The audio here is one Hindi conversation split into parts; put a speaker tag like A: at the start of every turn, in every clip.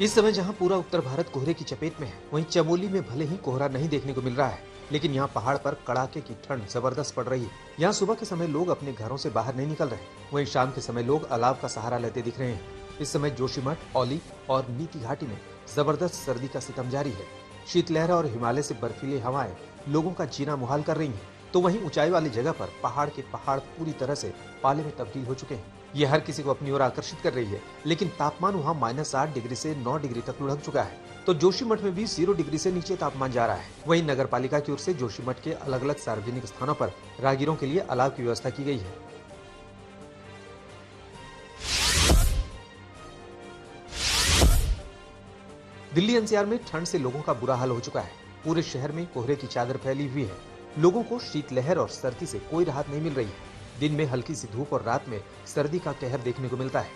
A: इस समय जहां पूरा उत्तर भारत कोहरे की चपेट में है, वहीं चमोली में भले ही कोहरा नहीं देखने को मिल रहा है, लेकिन यहाँ पहाड़ पर कड़ाके की ठंड जबरदस्त पड़ रही है। यहाँ सुबह के समय लोग अपने घरों से बाहर नहीं निकल रहे, वहीं शाम के समय लोग अलाव का सहारा लेते दिख रहे हैं। इस समय जोशीमठ, औली और नीति घाटी में जबरदस्त सर्दी का सितम जारी है। शीतलहर और हिमालय से बर्फीली हवाएं लोगों का जीना मुहाल कर रही हैं। तो वहीं ऊंचाई वाली जगह पर पहाड़ के पहाड़ पूरी तरह से पाले में तब्दील हो चुके हैं। ये हर किसी को अपनी ओर आकर्षित कर रही है, लेकिन तापमान वहाँ -8 डिग्री से 9 डिग्री तक लुढ़क चुका है। तो जोशीमठ में भी 0 डिग्री से नीचे तापमान जा रहा है। वहीं नगर पालिका की ओर से जोशीमठ के अलग अलग सार्वजनिक स्थानों पर राहगीरों के लिए अलाव की व्यवस्था की गई है। दिल्ली एनसीआर में ठंड से लोगों का बुरा हाल हो चुका है। पूरे शहर में कोहरे की चादर फैली हुई है। लोगों को शीतलहर और सर्दी से कोई राहत नहीं मिल रही है। दिन में हल्की सी धूप और रात में सर्दी का कहर देखने को मिलता है।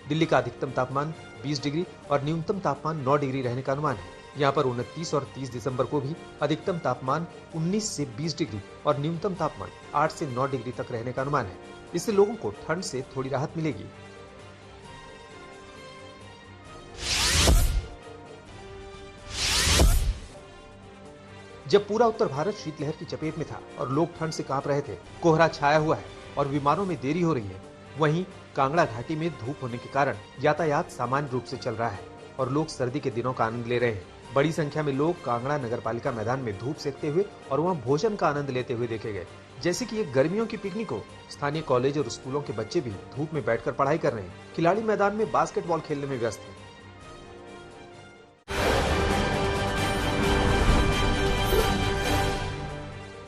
A: दिल्ली का अधिकतम तापमान 20 डिग्री और न्यूनतम तापमान 9 डिग्री रहने का अनुमान है। यहाँ पर 29 और 30 दिसंबर को भी अधिकतम तापमान 19 से 20 डिग्री और न्यूनतम तापमान 8 से 9 डिग्री तक रहने का अनुमान है। इससे लोगों को ठंड से थोड़ी राहत मिलेगी। जब पूरा उत्तर भारत शीतलहर की चपेट में था और लोग ठंड से कांप रहे थे, कोहरा छाया हुआ है और विमानों में देरी हो रही है, वहीं कांगड़ा घाटी में धूप होने के कारण यातायात सामान्य रूप से चल रहा है और लोग सर्दी के दिनों का आनंद ले रहे हैं। बड़ी संख्या में लोग कांगड़ा नगर पालिका मैदान में धूप सेकते हुए और वहां भोजन का आनंद लेते हुए देखे गए। जैसे कि एक गर्मियों की पिकनिक हो। स्थानीय कॉलेज और स्कूलों के बच्चे भी धूप में बैठकर पढ़ाई कर रहे हैं। खिलाड़ी मैदान में बास्केटबॉल खेलने में व्यस्त हैं।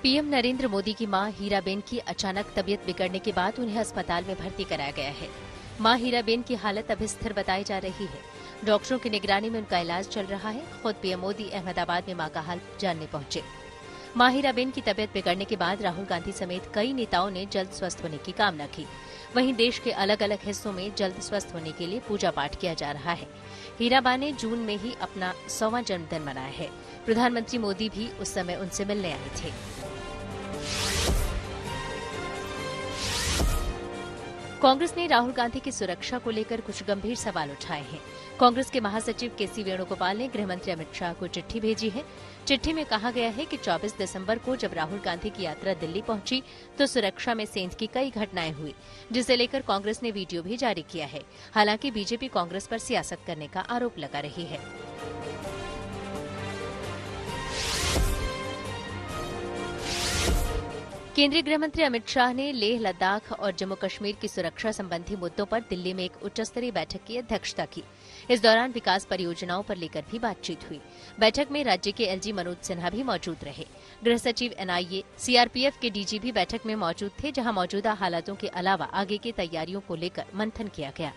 B: पीएम नरेंद्र मोदी की मां हीराबेन की अचानक तबीयत बिगड़ने के बाद उन्हें अस्पताल में भर्ती कराया गया है। मां हीराबेन की हालत अभी स्थिर बताई जा रही है। डॉक्टरों की निगरानी में उनका इलाज चल रहा है। खुद पीएम मोदी अहमदाबाद में मां का हाल जानने पहुंचे। मां हीराबेन की तबीयत बिगड़ने के बाद राहुल गांधी समेत कई नेताओं ने जल्द स्वस्थ होने की कामना की। वहीं देश के अलग अलग हिस्सों में जल्द स्वस्थ होने के लिए पूजा पाठ किया जा रहा है। हीराबा ने जून में ही अपना 100वां जन्मदिन मनाया है। प्रधानमंत्री मोदी भी उस समय उनसे मिलने आए थे। कांग्रेस ने राहुल गांधी की सुरक्षा को लेकर कुछ गंभीर सवाल उठाए हैं। कांग्रेस के महासचिव केसी वेणुगोपाल ने गृह मंत्री अमित शाह को चिट्ठी भेजी है। चिट्ठी में कहा गया है कि 24 दिसंबर को जब राहुल गांधी की यात्रा दिल्ली पहुंची तो सुरक्षा में सेंध की कई घटनाएं हुई, जिसे लेकर कांग्रेस ने वीडियो भी जारी किया है। हालांकि बीजेपी कांग्रेस पर सियासत करने का आरोप लगा रही है। केंद्रीय गृह मंत्री अमित शाह ने लेह, लद्दाख और जम्मू कश्मीर की सुरक्षा संबंधी मुद्दों पर दिल्ली में एक उच्च स्तरीय बैठक की अध्यक्षता की। इस दौरान विकास परियोजनाओं पर लेकर भी बातचीत हुई। बैठक में राज्य के एलजी मनोज सिन्हा भी मौजूद रहे। गृह सचिव, एनआईए, सीआरपीएफ के डीजी भी बैठक में मौजूद थे, जहां मौजूदा हालातों के अलावा आगे की तैयारियों को लेकर मंथन किया गया।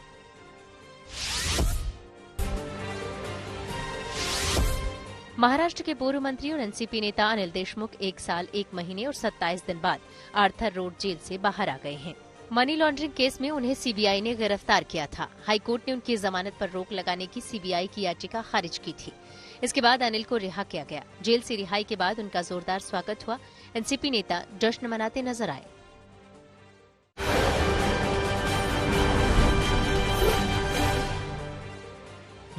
B: महाराष्ट्र के पूर्व मंत्री और एनसीपी नेता अनिल देशमुख 1 साल 1 महीने और 27 दिन बाद आर्थर रोड जेल से बाहर आ गए हैं। मनी लॉन्ड्रिंग केस में उन्हें सीबीआई ने गिरफ्तार किया था। हाईकोर्ट ने उनकी जमानत पर रोक लगाने की सीबीआई की याचिका खारिज की थी। इसके बाद अनिल को रिहा किया गया। जेल से रिहाई के बाद उनका जोरदार स्वागत हुआ। एनसीपी नेता जश्न मनाते नजर आए।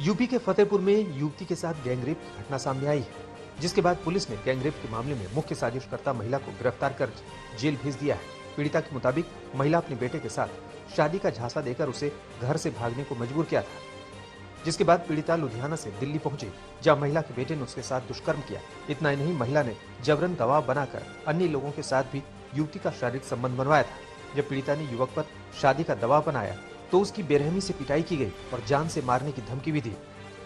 A: यूपी के फतेहपुर में युवती के साथ गैंगरेप की घटना सामने आई है, जिसके बाद पुलिस ने गैंगरेप के मामले में मुख्य साजिशकर्ता महिला को गिरफ्तार कर जेल भेज दिया है। पीड़िता के मुताबिक महिला अपने बेटे के साथ शादी का झांसा देकर उसे घर से भागने को मजबूर किया था, जिसके बाद पीड़िता लुधियाना से दिल्ली पहुंची, जहां महिला के बेटे ने उसके साथ दुष्कर्म किया। इतना ही नहीं, महिला ने जबरन दबाव बनाकर अन्य लोगों के साथ भी युवती का शारीरिक संबंध बनवाया था। जब पीड़िता ने युवक पर शादी का दबाव बनाया तो उसकी बेरहमी से पिटाई की गई और जान से मारने की धमकी भी दी,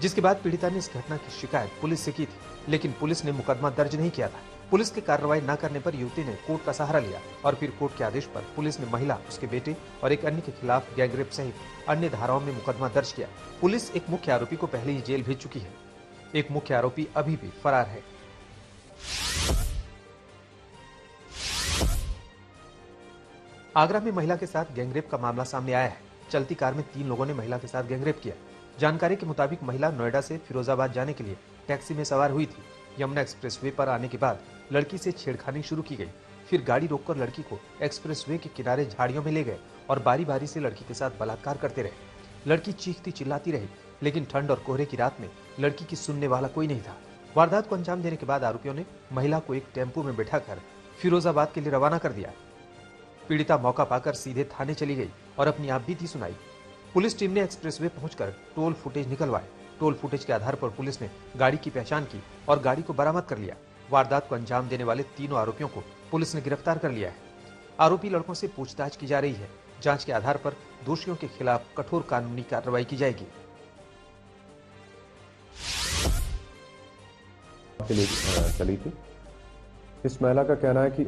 A: जिसके बाद पीड़िता ने इस घटना की शिकायत पुलिस से की थी, लेकिन पुलिस ने मुकदमा दर्ज नहीं किया था। पुलिस की कार्रवाई न करने पर युवती ने कोर्ट का सहारा लिया और फिर कोर्ट के आदेश पर पुलिस ने महिला, उसके बेटे और एक अन्य के खिलाफ गैंगरेप सहित अन्य धाराओं में मुकदमा दर्ज किया। पुलिस एक मुख्य आरोपी को पहले ही जेल भेज चुकी है। एक मुख्य आरोपी अभी भी फरार है। आगरा में महिला के साथ गैंगरेप का मामला सामने आया है। चलती कार में 3 लोगों ने महिला के साथ गैंगरेप किया। जानकारी के मुताबिक महिला नोएडा से फिरोजाबाद जाने के लिए टैक्सी में सवार हुई थी। यमुना एक्सप्रेसवे पर आने के बाद लड़की से छेड़खानी शुरू की गई। फिर गाड़ी रोककर लड़की को एक्सप्रेसवे के किनारे झाड़ियों में ले गए और बारी बारी से लड़की के साथ बलात्कार करते रहे। लड़की चीखती चिल्लाती रही, लेकिन ठंड और कोहरे की रात में लड़की की सुनने वाला कोई नहीं था। वारदात को अंजाम देने के बाद आरोपियों ने महिला को एक टेम्पो में बैठाकर फिरोजाबाद के लिए रवाना कर दिया। पीड़िता मौका पाकर सीधे थाने चली गई और अपनी आपबीती सुनाई। पुलिस टीम ने एक्सप्रेसवे पहुंचकर टोल फुटेज निकलवाए। टोल फुटेज के आधार पर पुलिस ने गाड़ी की पहचान की और गाड़ी को बरामद कर लिया। वारदात को अंजाम देने वाले तीनों आरोपियों को पुलिस ने गिरफ्तार कर लिया है। आरोपी लड़कों से पूछताछ की जा रही है। जांच के आधार पर दोषियों के खिलाफ कठोर कानूनी कार्रवाई की जाएगी।
C: के लिए चली थी। इस महिला का कहना है कि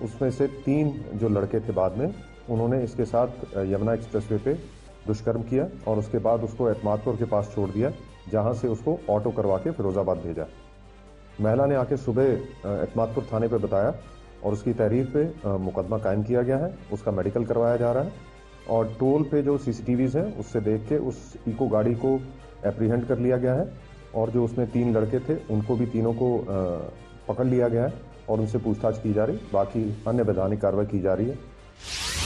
C: उसमें से 3 जो लड़के थे, बाद में उन्होंने इसके साथ यमुना एक्सप्रेसवे पे दुष्कर्म किया और उसके बाद उसको एतमादपुर के पास छोड़ दिया, जहां से उसको ऑटो करवा के फिरोजाबाद भेजा। महिला ने आके सुबह एतमादपुर थाने पे बताया और उसकी तहरीर पे मुकदमा कायम किया गया है। उसका मेडिकल करवाया जा रहा है और टोल पे जो CCTVs हैं उससे देख के उस इको गाड़ी को एप्रीहेंड कर लिया गया है और जो उसमें 3 लड़के थे उनको भी तीनों को पकड़ लिया गया है और उनसे पूछताछ की जा रही। बाकी अन्य वैधानिक कार्रवाई की जा रही है।